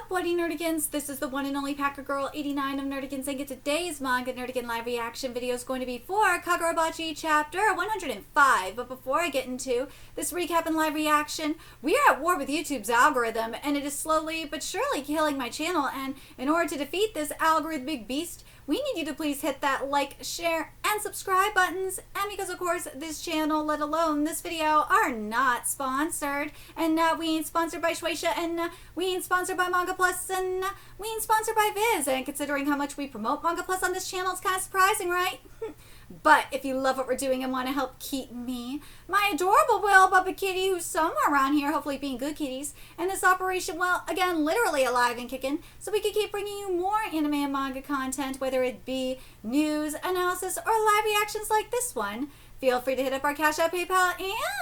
Bloody Nerdigans? This is the one and only Packer Girl 89 of Nerdigans, and today's Manga Nerdigan live reaction video is going to be for Kagurabachi chapter 105. But before I get into this recap and live reaction, we are at war with YouTube's algorithm, and it is slowly but surely killing my channel. And in order to defeat this algorithmic beast, we need you to please hit that like, share, and subscribe buttons. And because, of course, this channel, let alone this video, are not sponsored. And we ain't sponsored by Shueisha, and we ain't sponsored by Manga Plus, and we ain't sponsored by Viz. And considering how much we promote Manga Plus on this channel, it's kind of surprising, right? But if you love what we're doing and want to help keep me, my adorable Will Bubba Kitty, who's somewhere around here, hopefully being good kitties, and this operation, well, again, literally alive and kicking, so we can keep bringing you more anime and manga content, whether it be news, analysis, or live reactions like this one. Feel free to hit up our Cash App, PayPal,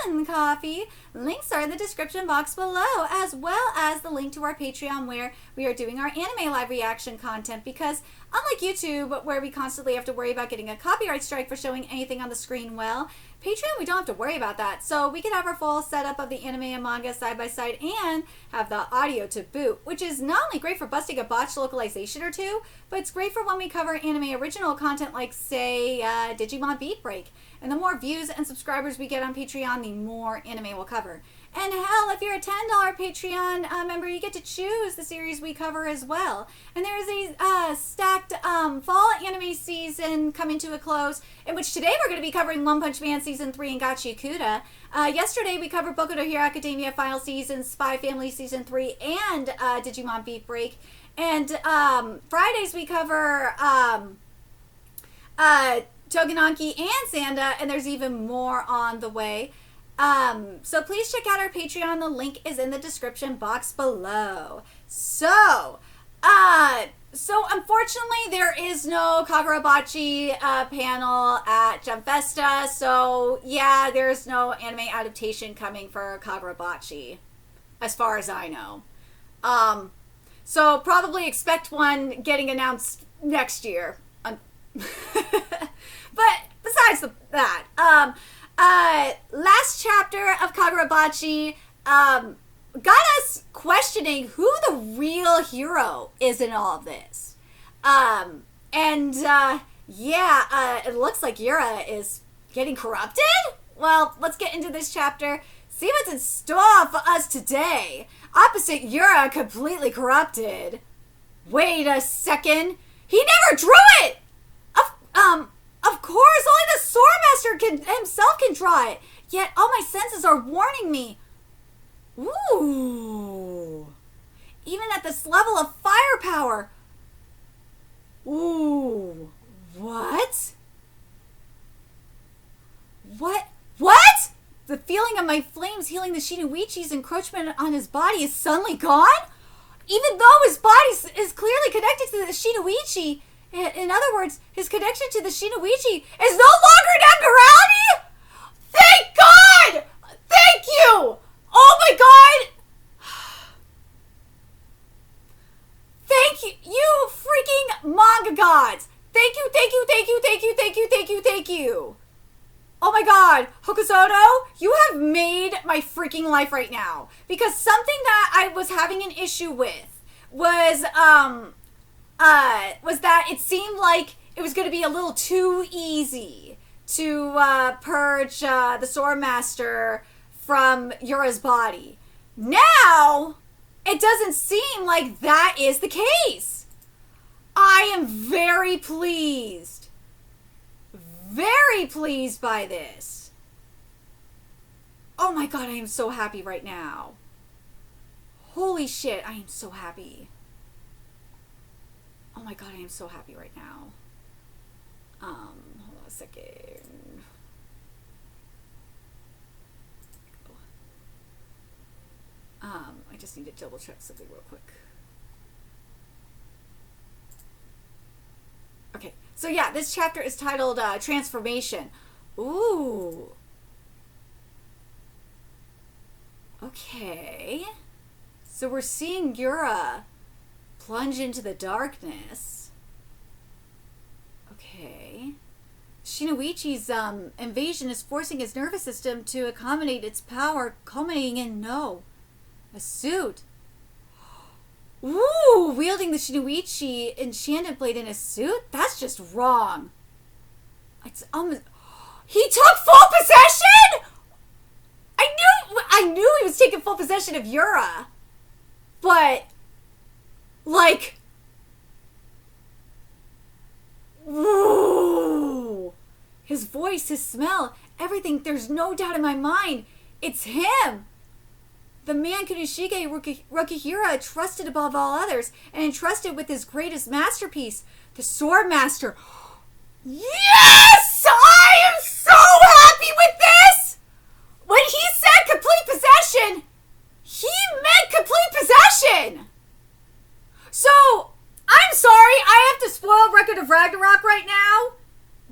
and Coffee. Links are in the description box below, as well as the link to our Patreon, where we are doing our anime live reaction content, because unlike YouTube, where we constantly have to worry about getting a copyright strike for showing anything on the screen, well, Patreon, we don't have to worry about that. So we can have our full setup of the anime and manga side by side and have the audio to boot, which is not only great for busting a botched localization or two, but it's great for when we cover anime original content like, say, Digimon Beat Break. And the more views and subscribers we get on Patreon, the more anime we'll cover. And hell, if you're a $10 Patreon member, you get to choose the series we cover as well. And there is a stacked fall anime season coming to a close, in which today we're going to be covering One Punch Man Season 3 and Gachi Kuda. Yesterday we covered Boku no Hero Academia Final Season, Spy Family Season 3, and Digimon Beat Break. And Fridays we cover Togenanki and Sanda, and there's even more on the way. So please check out our Patreon. The link is in the description box below. So unfortunately there is no Kagurabachi panel at Jump Festa. So yeah, there's no anime adaptation coming for Kagurabachi, as far as I know. So probably expect one getting announced next year. But besides that, last chapter of Kagurabachi got us questioning who the real hero is in all of this. Yeah, it looks like Yura is getting corrupted? Well, let's get into this chapter, see what's in store for us today. Opposite Yura, completely corrupted. Wait a second. He never drew it! Of course, only the Sword Master himself can draw it. Yet all my senses are warning me. Ooh. Even at this level of firepower. Ooh. What? What? The feeling of my flames healing the Shinoichi's encroachment on his body is suddenly gone? Even though his body is clearly connected to the Shinoichi, in other words, his connection to the Shinoichi is no longer an abnormality? Thank God! Thank you! Oh my God! Thank you, you freaking manga gods! Thank you, thank you, thank you, thank you, thank you, thank you, thank you! Oh my God, Hokusoto, you have made my freaking life right now. Because something that I was having an issue with was that it seemed like it was going to be a little too easy to purge the Sword Master from Yura's body. Now, it doesn't seem like that is the case. I am very pleased. Very pleased by this. Oh my God, I am so happy right now. Holy shit, I am so happy. Oh my God, I am so happy right now. Hold on a second. I just need to double check something real quick. Okay, so yeah, this chapter is titled Transformation. Ooh. Okay. So we're seeing Yura plunge into the darkness. Okay. Shinoichi's invasion is forcing his nervous system to accommodate its power, culminating in a suit. Ooh! wielding the Shinoichi enchanted blade in his suit? That's just wrong. It's he took full possession? I knew he was taking full possession of Yura. But, like, whoa. His voice, his smell, everything, there's no doubt in my mind. It's him. The man Kunoshige Rokihira trusted above all others and entrusted with his greatest masterpiece, the Sword Master. Yes! I am so happy with this! When he said complete possession, he meant complete possession! So, I'm sorry, I have to spoil Record of Ragnarok right now,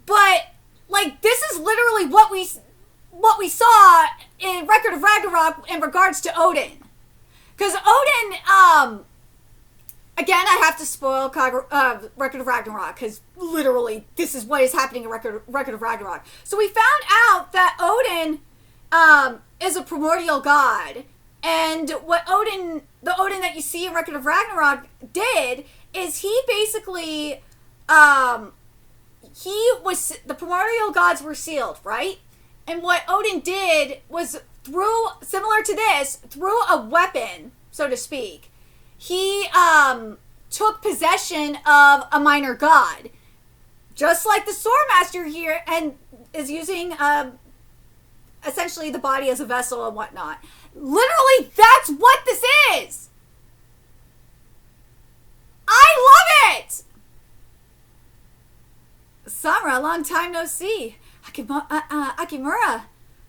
but, like, this is literally what we saw in Record of Ragnarok in regards to Odin. Because Odin, again, I have to spoil Record of Ragnarok, because literally, this is what is happening in Record of Ragnarok. So we found out that Odin, is a primordial god, and what the Odin that you see in Record of Ragnarok did, is he basically, the primordial gods were sealed, right? And what Odin did was similar to this, through a weapon, so to speak, he took possession of a minor god. Just like the Swordmaster here, and is using essentially the body as a vessel and whatnot. Literally, that's what this is! I love it! Samura, long time no see. Akimura,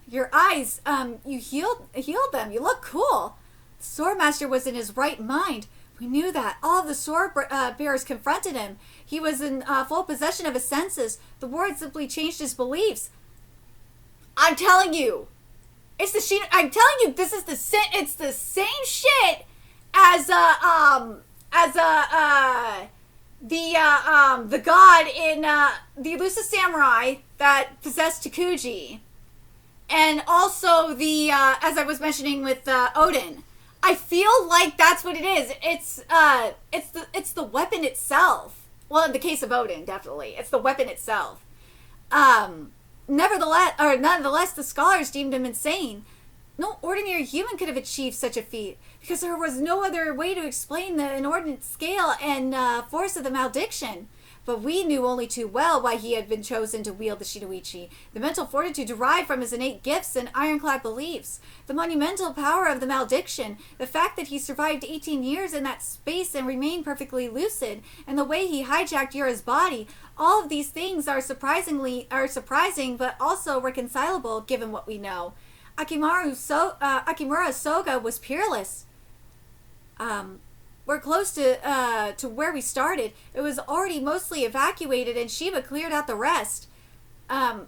your eyes, you healed them. You look cool. The Swordmaster was in his right mind. We knew that. All of the sword bearers confronted him. He was in full possession of his senses. The word simply changed his beliefs. I'm telling you, I'm telling you, this is it's the same shit as the god in the Elusive Samurai that possessed Takuji, and also the as I was mentioning with Odin. I feel like that's what it is. It's the weapon itself. Well, in the case of Odin, definitely, it's the weapon itself. Nonetheless, the scholars deemed him insane. No ordinary human could have achieved such a feat, because there was no other way to explain the inordinate scale and force of the malediction. But we knew only too well why he had been chosen to wield the Shinoichi. The mental fortitude derived from his innate gifts and ironclad beliefs. The monumental power of the malediction. The fact that he survived 18 years in that space and remained perfectly lucid. And the way he hijacked Yura's body. All of these things are surprising, but also reconcilable given what we know. Akimura's soga was peerless. We're close to where we started. It was already mostly evacuated, and Shiba cleared out the rest. I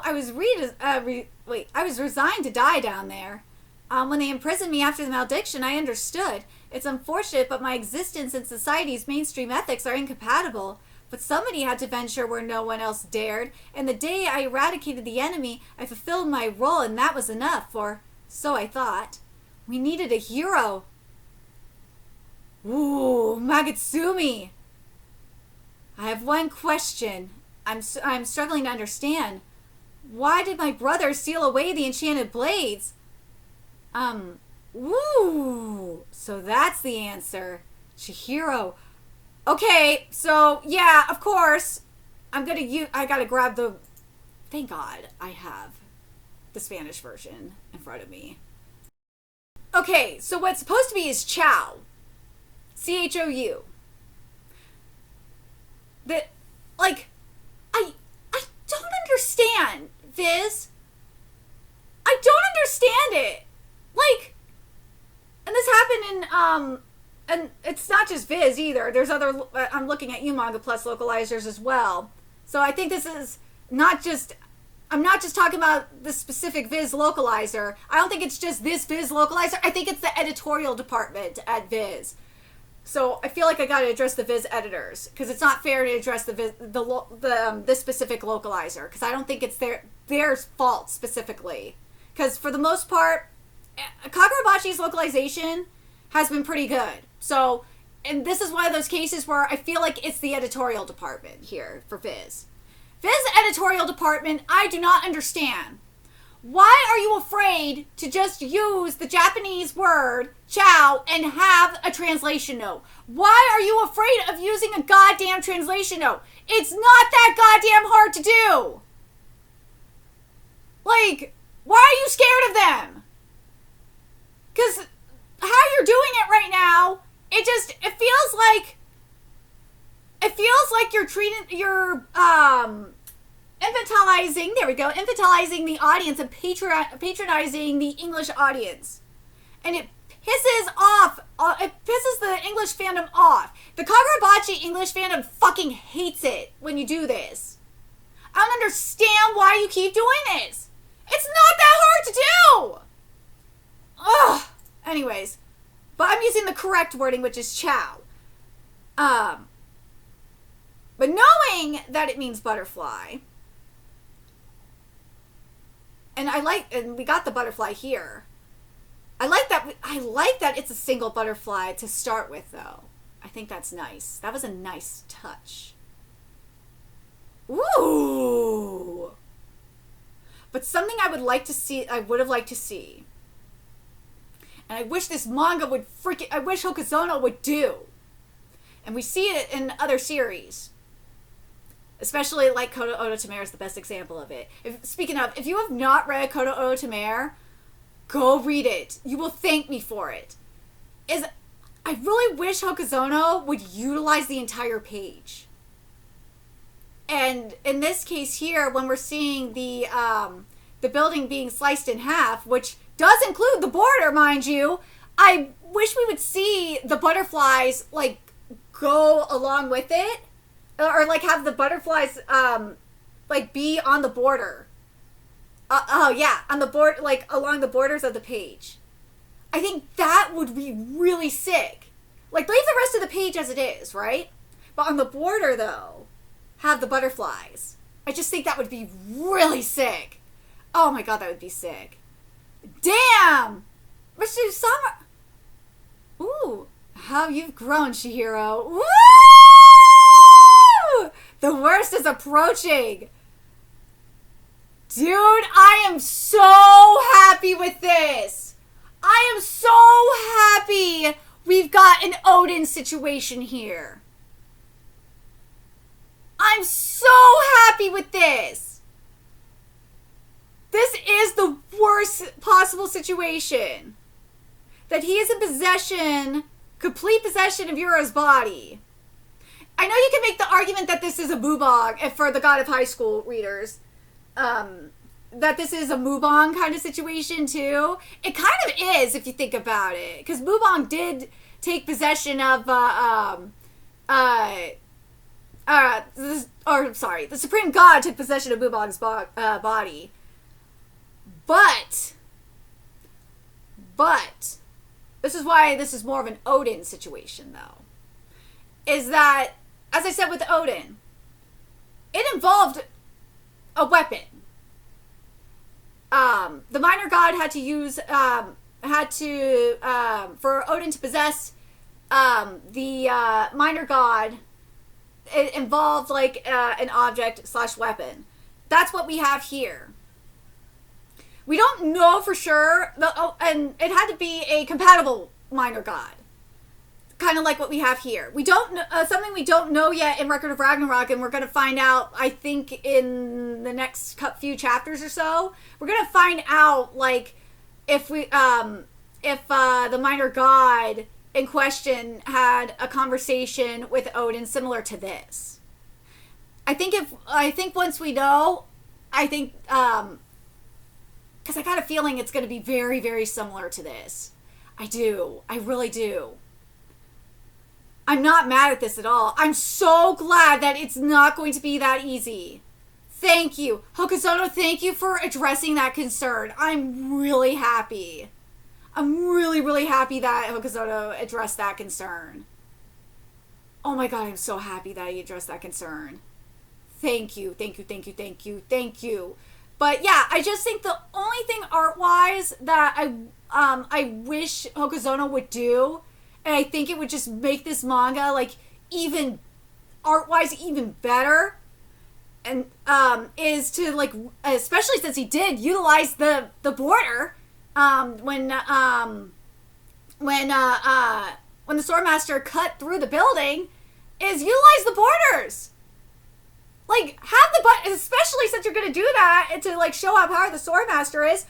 was I was resigned to die down there. When they imprisoned me after the malediction, I understood. It's unfortunate, but my existence and society's mainstream ethics are incompatible. But somebody had to venture where no one else dared, and the day I eradicated the enemy, I fulfilled my role, and that was enough, or so I thought. We needed a hero. Ooh, Magatsumi! I have one question. I'm struggling to understand. Why did my brother seal away the enchanted blades? Ooh, so that's the answer. Chihiro. Okay, so, yeah, of course, I gotta grab thank God I have the Spanish version in front of me. Okay, so what's supposed to be is Chou. C-H-O-U. I don't understand, Viz. I don't understand it. And this happened in, and it's not just Viz either. There's other, I'm looking at Manga Plus localizers as well. So I think this is I'm not just talking about the specific Viz localizer. I don't think it's just this Viz localizer. I think it's the editorial department at Viz. So I feel like I gotta address the Viz editors, because it's not fair to address this specific localizer, because I don't think it's their fault specifically. Because for the most part, Kagurabachi's localization has been pretty good. So and this is one of those cases where I feel like it's the editorial department here for Viz. Viz editorial department, I do not understand. Why are you afraid to just use the Japanese word chow and have a translation note? Why are you afraid of using a goddamn translation note? It's not that goddamn hard to do. Like, why are you scared of them? Because how you're doing it right now, it feels like you're infantilizing, there we go, infantilizing the audience and patronizing the English audience. And it pisses the English fandom off. The Kagurabachi English fandom fucking hates it when you do this. I don't understand why you keep doing this. It's not that hard to do! Ugh. Anyways, but I'm using the correct wording, which is chow. But knowing that it means butterfly, and we got the butterfly here. I like that it's a single butterfly to start with, though. I think that's nice. That was a nice touch. Ooh. But something I would have liked to see, and I wish this manga would I wish Hokuzono would do. And we see it in other series. Especially like Koto Ototamare is the best example of it. Speaking of, if you have not read Koto Ototamare, go read it. You will thank me for it. I really wish Hokuzono would utilize the entire page. And in this case here, when we're seeing the building being sliced in half, which does include the border, mind you, I wish we would see the butterflies like go along with it. Or like have the butterflies like be on the border. On the board, like along the borders of the page. I think that would be really sick. Like leave the rest of the page as it is, right? But on the border though, have the butterflies. I just think that would be really sick. Oh my god, that would be sick. Damn! Mr. Summer. Ooh, how you've grown, Chihiro. Woo! The worst is approaching. Dude, I am so happy with this. I am so happy we've got an Odin situation here. I'm so happy with this. This is the worst possible situation. That he is in possession, complete possession of Yura's body. I know you can make the argument that this is a mubong, and for the God of High School readers, that this is a mubong kind of situation too. It kind of is if you think about it, because mubong did take possession of, the Supreme God took possession of mubong's body. But, this is why this is more of an Odin situation though, is that, as I said with Odin, it involved a weapon. The minor god had to use, for Odin to possess the minor god, it involved like an object / weapon. That's what we have here. We don't know for sure, and it had to be a compatible minor god. Kind of like what we have here. We don't know, something we don't know yet in Record of Ragnarok, and we're going to find out, I think, in the next few chapters or so. We're going to find out, like, if the minor god in question had a conversation with Odin similar to this. I think once we know, because I got a feeling it's going to be very, very similar to this. I do. I really do. I'm not mad at this at all. I'm so glad that it's not going to be that easy. Thank you. Hokuzono, thank you for addressing that concern. I'm really happy. I'm really, really happy that Hokuzono addressed that concern. Oh my god, I'm so happy that he addressed that concern. Thank you, thank you, thank you, thank you, thank you. But yeah, I just think the only thing art-wise that I wish Hokuzono would do, and I think it would just make this manga, like, even art-wise even better, and is to, like, especially since he did utilize the border when the Swordmaster cut through the building, is utilize the borders. Like, have the especially since you're gonna do that and to, like, show how powerful the Swordmaster is,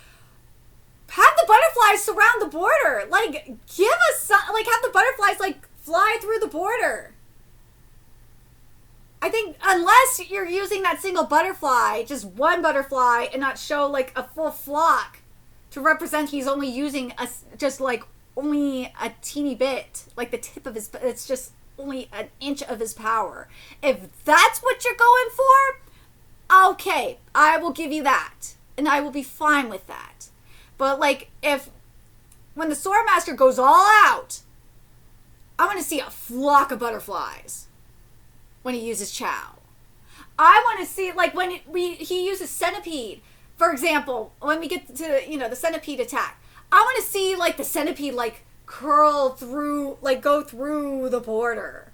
have the butterflies surround the border. Like, give us some, like, have the butterflies, like, fly through the border. I think unless you're using that single butterfly, just one butterfly, and not show, like, a full flock to represent he's only using only a teeny bit, like the tip of his, it's just only an inch of his power. If that's what you're going for, okay, I will give you that, and I will be fine with that. But, like, when the Swordmaster goes all out, I want to see a flock of butterflies when he uses Chow. I want to see, like, when he uses Centipede, for example, when we get to, the Centipede attack. I want to see, like, the Centipede, like, curl through, like, go through the border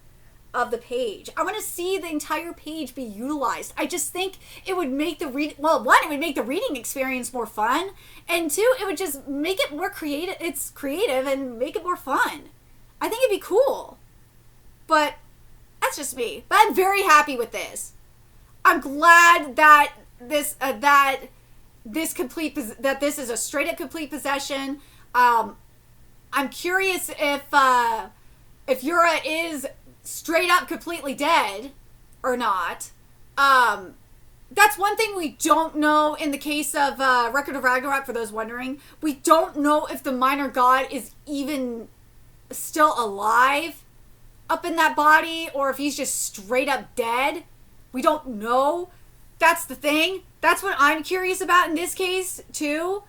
of the page. I want to see the entire page be utilized. I just think it would make the it would make the reading experience more fun, and two, it would just make it more creative. It's creative and make it more fun. I think it'd be cool. But that's just me. But I'm very happy with this. I'm glad that this is a straight up complete possession. I'm curious if Yura is straight up completely dead or not. That's one thing we don't know in the case of Record of Ragnarok, for those wondering. We don't know if the minor god is even still alive up in that body, or if he's just straight up dead. We don't know. That's the thing. That's what I'm curious about in this case, too.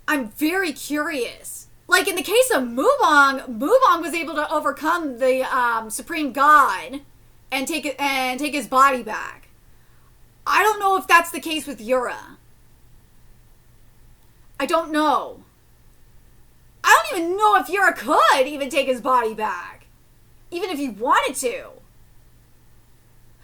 I'm very curious. Like, in the case of Mubong was able to overcome the Supreme God and take his body back. I don't know if that's the case with Yura. I don't know. I don't even know if Yura could even take his body back, even if he wanted to.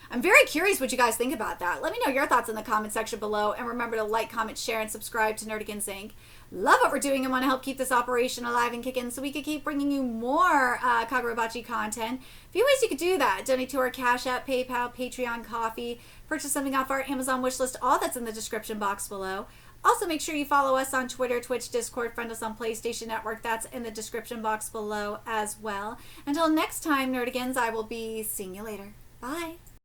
I'm very curious what you guys think about that. Let me know your thoughts in the comment section below, and remember to like, comment, share, and subscribe to Nerdigans Inc. Love what we're doing and want to help keep this operation alive and kicking so we can keep bringing you more Kagurabachi content. A few ways you could do that: donate to our Cash App, PayPal, Patreon, Coffee, purchase something off our Amazon wishlist. All that's in the description box below. Also, make sure you follow us on Twitter, Twitch, Discord, friend us on PlayStation Network. That's in the description box below as well. Until next time, Nerdigans, I will be seeing you later. Bye.